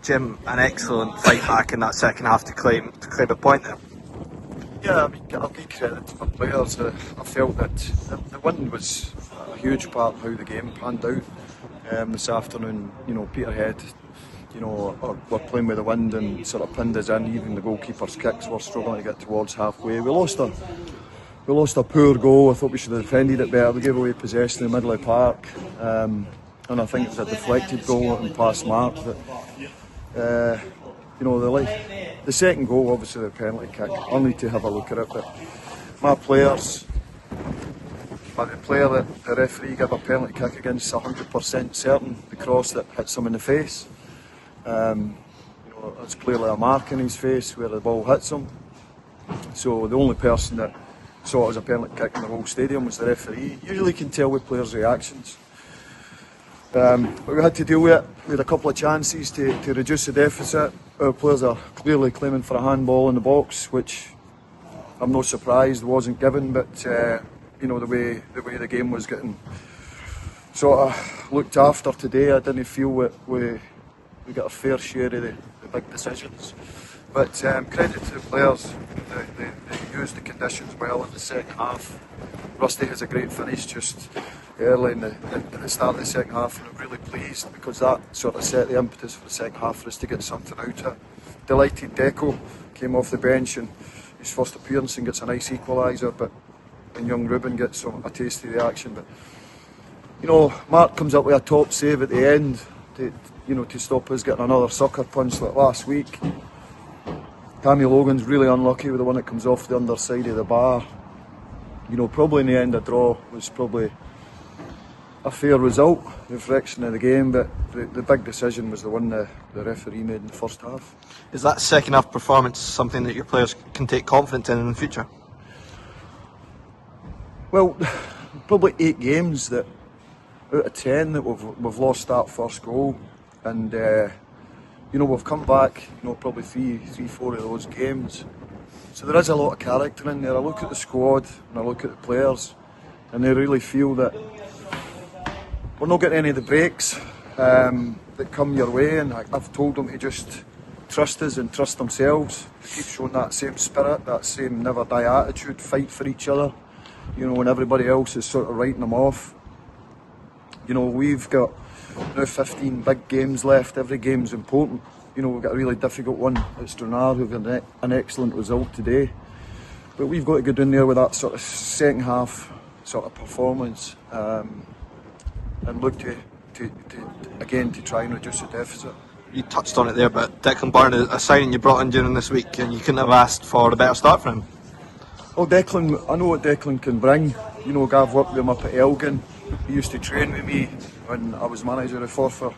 Jim, an excellent fight back in that second half to claim a point there. Yeah, I mean, I'll give credit to the players. I felt that the win was a huge part of how the game panned out this afternoon. Peterhead, were playing with the wind and sort of pinned us in. Even the goalkeeper's kicks were struggling to get towards halfway. We lost a poor goal. I thought we should have defended it better. We gave away possession in the middle of the park, and I think it was a deflected goal and past mark. But the second goal, obviously the penalty kick. I'll need to have a look at it. But the player that the referee gave a penalty kick against, 100% certain the cross that hits him in the face. It's clearly a mark in his face where the ball hits him. So the only person that saw it as a penalty kick in the whole stadium was the referee. Usually you can tell with players' reactions. But we had to deal with it. We had a couple of chances to reduce the deficit. Our players are clearly claiming for a handball in the box, which I'm not surprised wasn't given. But the way the game was getting sort of looked after today, I didn't feel that we got a fair share of the big decisions. But credit to the players. They used the conditions well in the second half. Rusty has a great finish just early at the start of the second half, and I'm really pleased because that sort of set the impetus for the second half for us to get something out of it. Delighted Deco came off the bench and his first appearance and gets a nice equaliser, and young Ruben gets a taste of the action. But Mark comes up with a top save at the end to stop us getting another sucker punch like last week. Tammy Logan's really unlucky with the one that comes off the underside of the bar. Probably in the end a draw was probably a fair result, reflection of the game, but the big decision was the one the referee made in the first half. Is that second half performance something that your players can take confidence in the future? Well, probably 8 games out of 10 that we've lost that first goal, and we've come back probably three, 4 of those games. So there is a lot of character in there. I look at the squad and I look at the players, and they really feel that we're not getting any of the breaks that come your way, and I've told them to just trust us and trust themselves. Keep showing that same spirit, that same never die attitude, fight for each other, when everybody else is sort of writing them off. We've got now 15 big games left. Every game's important. We've got a really difficult one at Stranraer, who've had an excellent result today. But we've got to go down there with that sort of second half sort of performance and look to try and reduce the deficit. You touched on it there, but Declan Byrne, a signing you brought in during this week, and you couldn't have asked for a better start for him. Oh, Declan, I know what Declan can bring. I've worked with him up at Elgin. He used to train with me when I was manager of Forfar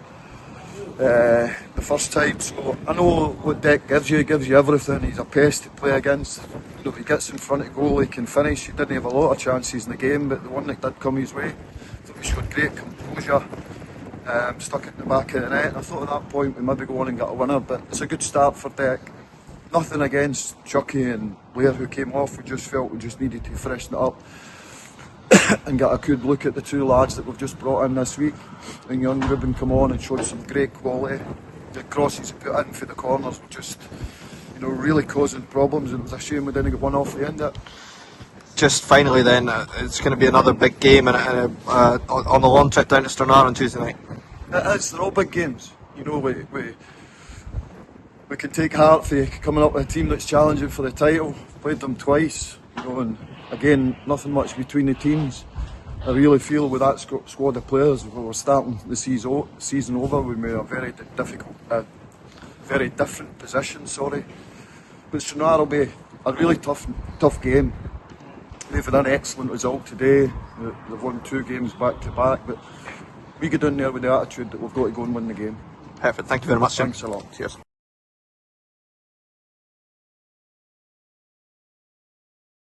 the first time, so I know what Deck gives you. He gives you everything. He's a pest to play against. If he gets in front of goal, he can finish. He didn't have a lot of chances in the game, but the one that did come his way, I thought he showed great composure, stuck it in the back of the net. I thought at that point we maybe go on and get a winner, but it's a good start for Deck. Nothing against Chucky and Blair who came off. We just felt we just needed to freshen it up and get a good look at the 2 lads that we've just brought in this week. And young Ruben come on and showed some great quality. The crosses he put in for the corners were just, really causing problems, and it was a shame we didn't get one off the end of it. Just finally then, it's going to be another big game on the long trip down to Stranraer on Tuesday night. It is, they're all big games. We can take heart for coming up with a team that's challenging for the title. Played them twice, and again, nothing much between the teams. I really feel with that squad of players, we're starting the season over with a very very different position. But Stranraer will be a really tough game. They've had an excellent result today. They've won 2 games back to back, but we get down there with the attitude that we've got to go and win the game. Perfect. Thank you very much, Jim. Thanks a lot. Cheers.